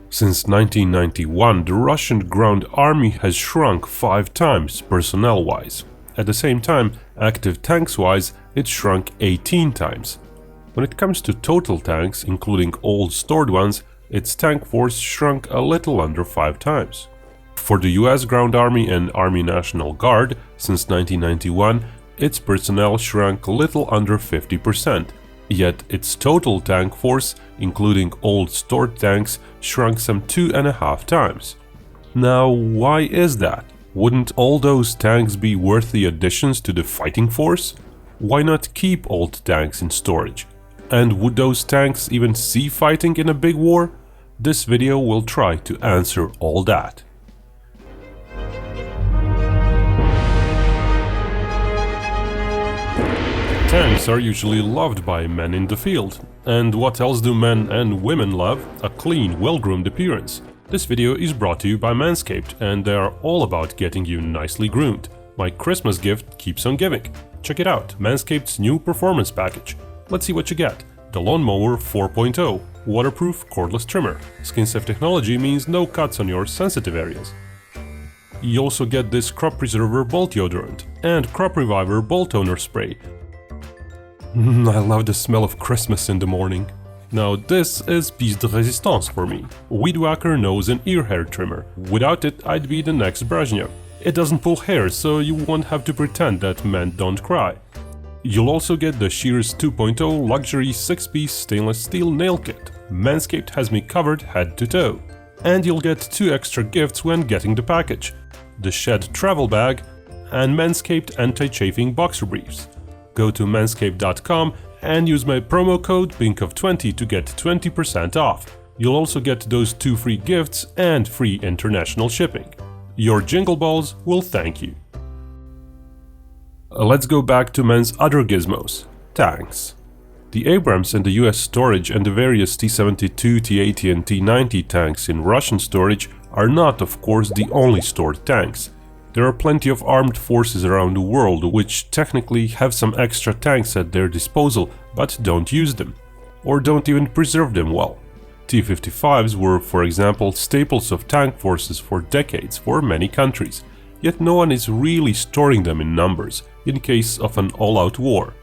Since 1991, the Russian ground army has shrunk 5 times personnel-wise. At the same time, active tanks-wise, it shrunk 18 times. When it comes to total tanks, including old stored ones, its tank force shrunk a little under 5 times. For the US Ground Army and Army National Guard, since 1991, its personnel shrunk a little under 50%, yet its total tank force, including old stored tanks, shrunk some 2.5 times. Now, why is that? Wouldn't all those tanks be worthy additions to the fighting force? Why not keep old tanks in storage? And would those tanks even see fighting in a big war? This video will try to answer all that. Tanks are usually loved by men in the field. And what else do men and women love? A clean, well-groomed appearance. This video is brought to you by Manscaped, and they are all about getting you nicely groomed. My Christmas gift keeps on giving. Check it out, Manscaped's new performance package. Let's see what you get. The Lawnmower 4.0, waterproof cordless trimmer. Skin-safe technology means no cuts on your sensitive areas. You also get this Crop Preserver Ball Deodorant and Crop Reviver Ball Toner Spray. I love the smell of Christmas in the morning. Now this is piece de résistance for me. Weed Whacker nose and ear hair trimmer. Without it, I'd be the next Brezhnev. It doesn't pull hair, so you won't have to pretend that men don't cry. You'll also get the Shears 2.0 luxury 6-piece stainless steel nail kit. Manscaped has me covered head to toe. And you'll get 2 extra gifts when getting the package: the Shed travel bag and Manscaped anti-chafing boxer briefs. Go to manscaped.com and use my promo code BINKOF20 to get 20% off. You'll also get those 2 free gifts and free international shipping. Your jingle balls will thank you. Let's go back to men's other gizmos, tanks. The Abrams in the US storage and the various T-72, T-80 and T-90 tanks in Russian storage are not, of course, the only stored tanks. There are plenty of armed forces around the world which technically have some extra tanks at their disposal but don't use them, or don't even preserve them well. T-55s were, for example, staples of tank forces for decades for many countries, yet no one is really storing them in numbers in case of an all-out war.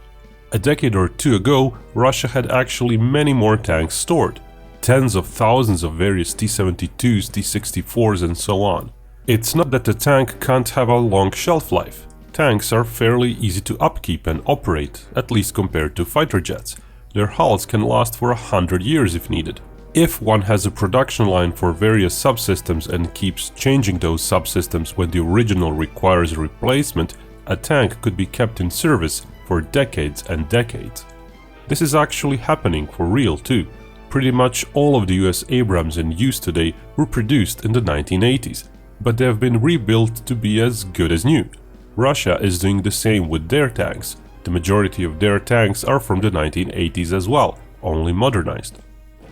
A decade or two ago, Russia had actually many more tanks stored, tens of thousands of various T-72s, T-64s and so on. It's not that the tank can't have a long shelf life. Tanks are fairly easy to upkeep and operate, at least compared to fighter jets. Their hulls can last for 100 years if needed. If one has a production line for various subsystems and keeps changing those subsystems when the original requires a replacement, a tank could be kept in service for decades and decades. This is actually happening for real too. Pretty much all of the US Abrams in use today were produced in the 1980s. But they have been rebuilt to be as good as new. Russia is doing the same with their tanks. The majority of their tanks are from the 1980s as well, only modernized.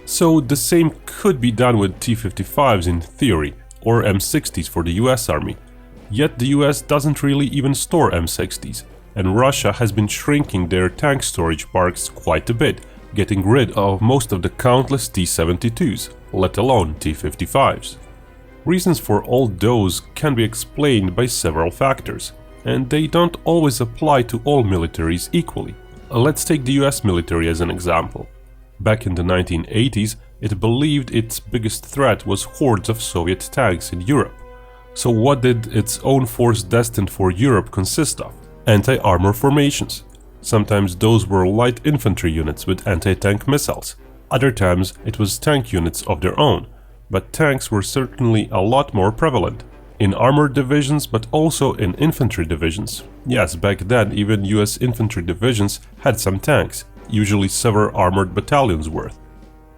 So the same could be done with T-55s in theory, or M60s for the US Army. Yet the US doesn't really even store M60s, and Russia has been shrinking their tank storage parks quite a bit, getting rid of most of the countless T-72s, let alone T-55s. Reasons for all those can be explained by several factors, and they don't always apply to all militaries equally. Let's take the US military as an example. Back in the 1980s, it believed its biggest threat was hordes of Soviet tanks in Europe. So what did its own force destined for Europe consist of? Anti-armor formations. Sometimes those were light infantry units with anti-tank missiles. Other times it was tank units of their own. But tanks were certainly a lot more prevalent. In armored divisions, but also in infantry divisions. Yes, back then even US infantry divisions had some tanks, usually several armored battalions worth.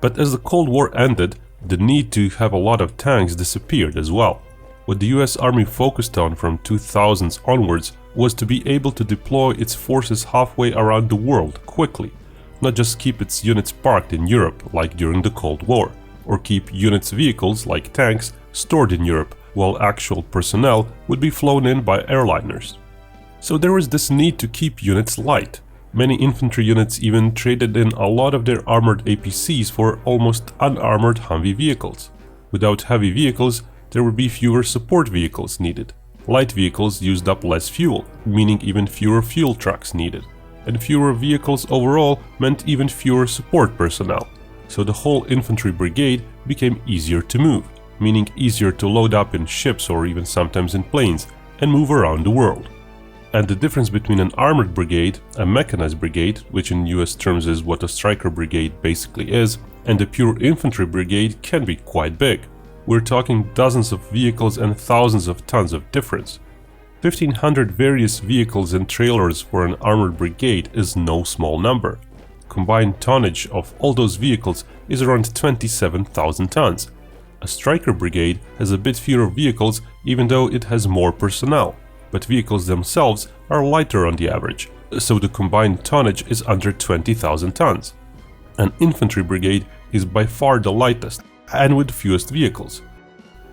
But as the Cold War ended, the need to have a lot of tanks disappeared as well. What the US Army focused on from 2000s onwards was to be able to deploy its forces halfway around the world quickly, not just keep its units parked in Europe like during the Cold War, or keep units' vehicles, like tanks, stored in Europe, while actual personnel would be flown in by airliners. So there was this need to keep units light. Many infantry units even traded in a lot of their armored APCs for almost unarmored Humvee vehicles. Without heavy vehicles, there would be fewer support vehicles needed. Light vehicles used up less fuel, meaning even fewer fuel trucks needed. And fewer vehicles overall meant even fewer support personnel. So the whole infantry brigade became easier to move, meaning easier to load up in ships or even sometimes in planes, and move around the world. And the difference between an armored brigade, a mechanized brigade, which in US terms is what a striker brigade basically is, and a pure infantry brigade can be quite big. We're talking dozens of vehicles and thousands of tons of difference. 1,500 various vehicles and trailers for an armored brigade is no small number. Combined tonnage of all those vehicles is around 27,000 tons. A striker brigade has a bit fewer vehicles even though it has more personnel, but vehicles themselves are lighter on the average, so the combined tonnage is under 20,000 tons. An infantry brigade is by far the lightest and with fewest vehicles,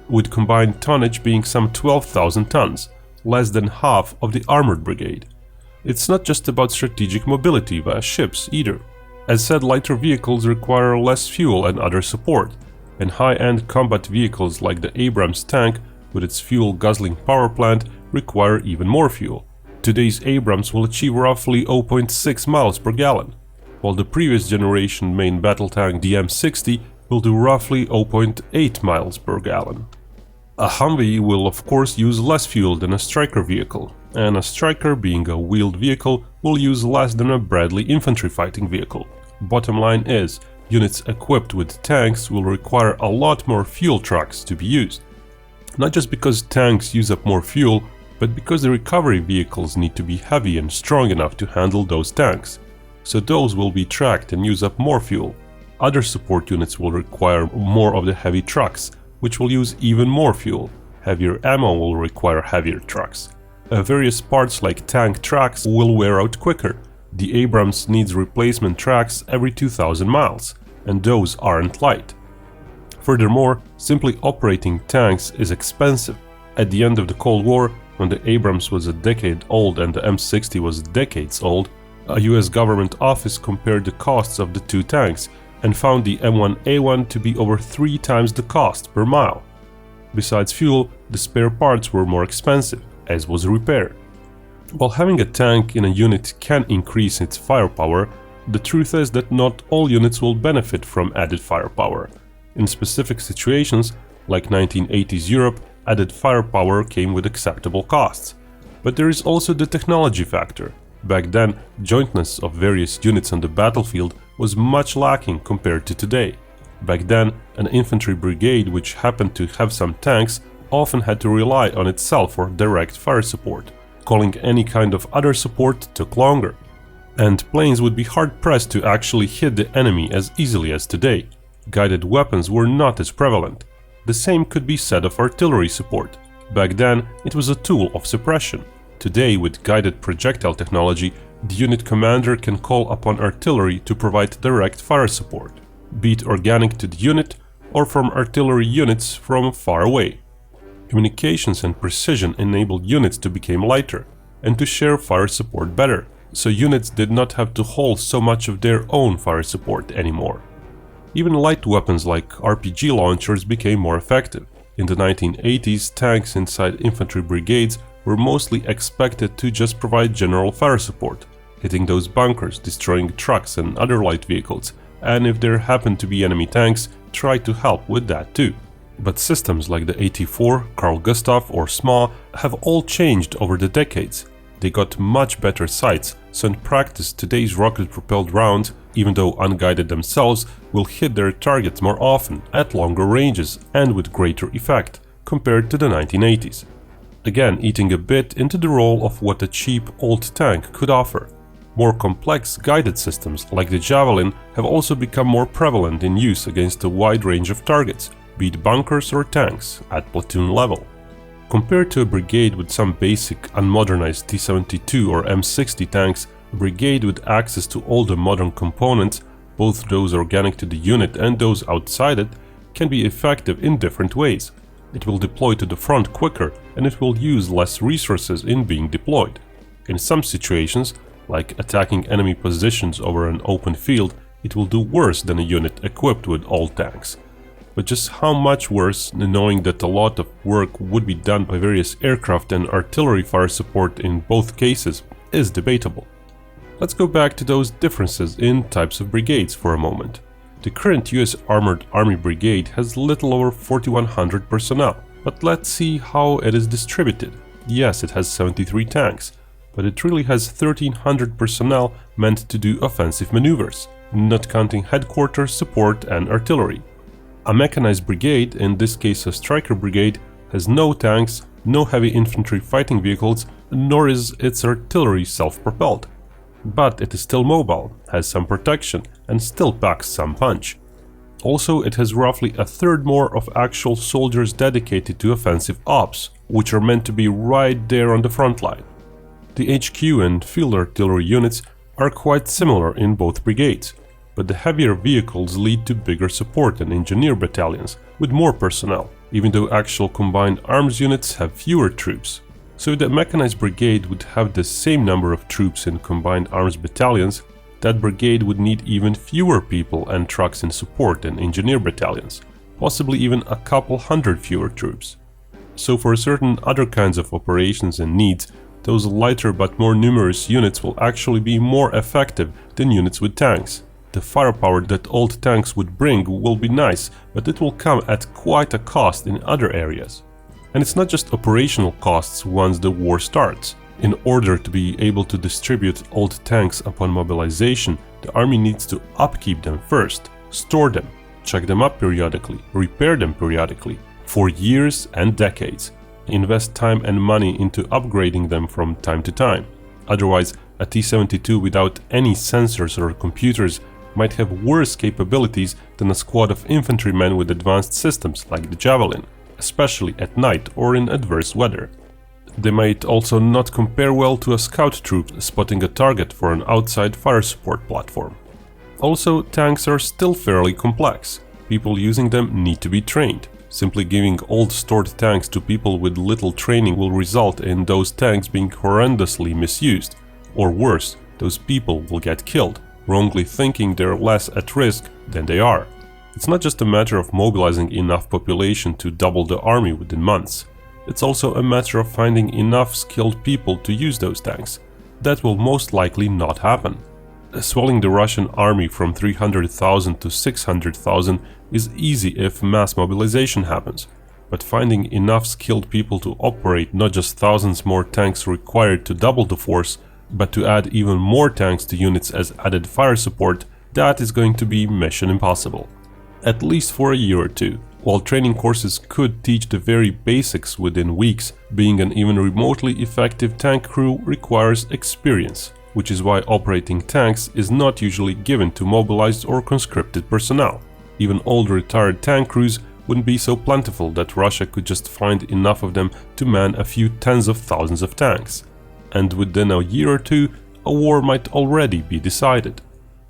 with combined tonnage being some 12,000 tons, less than half of the armored brigade. It's not just about strategic mobility via ships either. As said, lighter vehicles require less fuel and other support, and high-end combat vehicles like the Abrams tank with its fuel-guzzling power plant require even more fuel. Today's Abrams will achieve roughly 0.6 miles per gallon, while the previous generation main battle tank, the M60, will do roughly 0.8 miles per gallon. A Humvee will of course use less fuel than a striker vehicle, and a striker, being a wheeled vehicle, will use less than a Bradley infantry fighting vehicle. Bottom line is, units equipped with tanks will require a lot more fuel trucks to be used. Not just because tanks use up more fuel, but because the recovery vehicles need to be heavy and strong enough to handle those tanks. So those will be tracked and use up more fuel. Other support units will require more of the heavy trucks, which will use even more fuel. Heavier ammo will require heavier trucks. Various parts like tank tracks will wear out quicker. The Abrams needs replacement tracks every 2,000 miles, and those aren't light. Furthermore, simply operating tanks is expensive. At the end of the Cold War, when the Abrams was a decade old and the M60 was decades old, a US government office compared the costs of the two tanks and found the M1A1 to be over 3 times the cost per mile. Besides fuel, the spare parts were more expensive, as was repair. While having a tank in a unit can increase its firepower, the truth is that not all units will benefit from added firepower. In specific situations, like 1980s Europe, added firepower came with acceptable costs. But there is also the technology factor. Back then, jointness of various units on the battlefield was much lacking compared to today. Back then, an infantry brigade which happened to have some tanks often had to rely on itself for direct fire support. Calling any kind of other support took longer. And planes would be hard-pressed to actually hit the enemy as easily as today. Guided weapons were not as prevalent. The same could be said of artillery support. Back then, it was a tool of suppression. Today, with guided projectile technology, the unit commander can call upon artillery to provide direct fire support, be it organic to the unit or from artillery units from far away. Communications and precision enabled units to become lighter and to share fire support better, so units did not have to hold so much of their own fire support anymore. Even light weapons like RPG launchers became more effective. In the 1980s, tanks inside infantry brigades were mostly expected to just provide general fire support, hitting those bunkers, destroying trucks and other light vehicles, and if there happened to be enemy tanks, try to help with that too. But systems like the AT-4, Carl Gustaf or SMA have all changed over the decades. They got much better sights, so in practice today's rocket-propelled rounds, even though unguided themselves, will hit their targets more often, at longer ranges and with greater effect, compared to the 1980s. Again, eating a bit into the role of what a cheap old tank could offer. More complex guided systems like the Javelin have also become more prevalent in use against a wide range of targets, be it bunkers or tanks, at platoon level. Compared to a brigade with some basic unmodernized T-72 or M60 tanks, a brigade with access to all the modern components, both those organic to the unit and those outside it, can be effective in different ways. It will deploy to the front quicker and it will use less resources in being deployed. In some situations, like attacking enemy positions over an open field, it will do worse than a unit equipped with all tanks. but just how much worse, knowing that a lot of work would be done by various aircraft and artillery fire support in both cases, is debatable. Let's go back to those differences in types of brigades for a moment. The current US Armored Army Brigade has little over 4,100 personnel, but let's see how it is distributed. Yes, it has 73 tanks, but it really has 1,300 personnel meant to do offensive maneuvers, not counting headquarters, support and artillery. A mechanized brigade, in this case a striker brigade, has no tanks, no heavy infantry fighting vehicles, nor is its artillery self-propelled. But it is still mobile, has some protection, and still packs some punch. Also, it has roughly a third more of actual soldiers dedicated to offensive ops, which are meant to be right there on the front line. The HQ and field artillery units are quite similar in both brigades, but the heavier vehicles lead to bigger support and engineer battalions with more personnel, even though actual combined arms units have fewer troops. So if the mechanized brigade would have the same number of troops in combined arms battalions, that brigade would need even fewer people and trucks in support and engineer battalions, possibly even a couple hundred fewer troops. So for certain other kinds of operations and needs, those lighter but more numerous units will actually be more effective than units with tanks. The firepower that old tanks would bring will be nice, but it will come at quite a cost in other areas. And it's not just operational costs once the war starts. In order to be able to distribute old tanks upon mobilization, the army needs to upkeep them first, store them, check them up periodically, repair them periodically, for years and decades, invest time and money into upgrading them from time to time. Otherwise, a T-72 without any sensors or computers might have worse capabilities than a squad of infantrymen with advanced systems like the Javelin, especially at night or in adverse weather. They might also not compare well to a scout troop spotting a target for an outside fire support platform. Also, tanks are still fairly complex. People using them need to be trained. Simply giving old stored tanks to people with little training will result in those tanks being horrendously misused. Or worse, those people will get killed, wrongly thinking they're less at risk than they are. It's not just a matter of mobilizing enough population to double the army within months. It's also a matter of finding enough skilled people to use those tanks. That will most likely not happen. Swelling the Russian army from 300,000 to 600,000 is easy if mass mobilization happens, but finding enough skilled people to operate not just thousands more tanks required to double the force, but to add even more tanks to units as added fire support, that is going to be mission impossible. At least for a year or two. While training courses could teach the very basics within weeks, being an even remotely effective tank crew requires experience, which is why operating tanks is not usually given to mobilized or conscripted personnel. Even old retired tank crews wouldn't be so plentiful that Russia could just find enough of them to man a few tens of thousands of tanks. And within a year or two, a war might already be decided.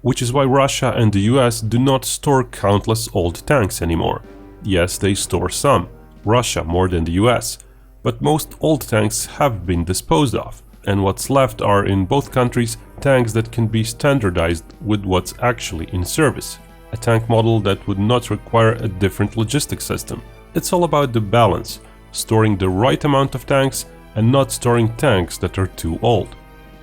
Which is why Russia and the US do not store countless old tanks anymore. Yes, they store some, Russia more than the US, but most old tanks have been disposed of, and what's left are in both countries tanks that can be standardized with what's actually in service. A tank model that would not require a different logistic system. It's all about the balance, storing the right amount of tanks and not storing tanks that are too old.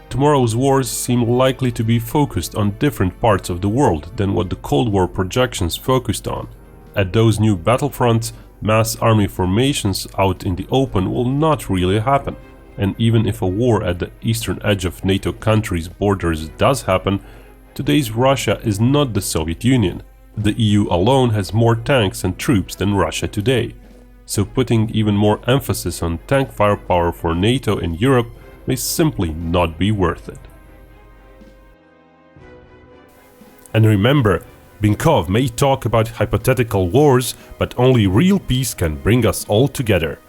Tomorrow's wars seem likely to be focused on different parts of the world than what the Cold War projections focused on. At those new battlefronts, mass army formations out in the open will not really happen. And even if a war at the eastern edge of NATO countries' borders does happen, today's Russia is not the Soviet Union. The EU alone has more tanks and troops than Russia today. So putting even more emphasis on tank firepower for NATO and Europe may simply not be worth it. And remember, Binkov may talk about hypothetical wars, but only real peace can bring us all together.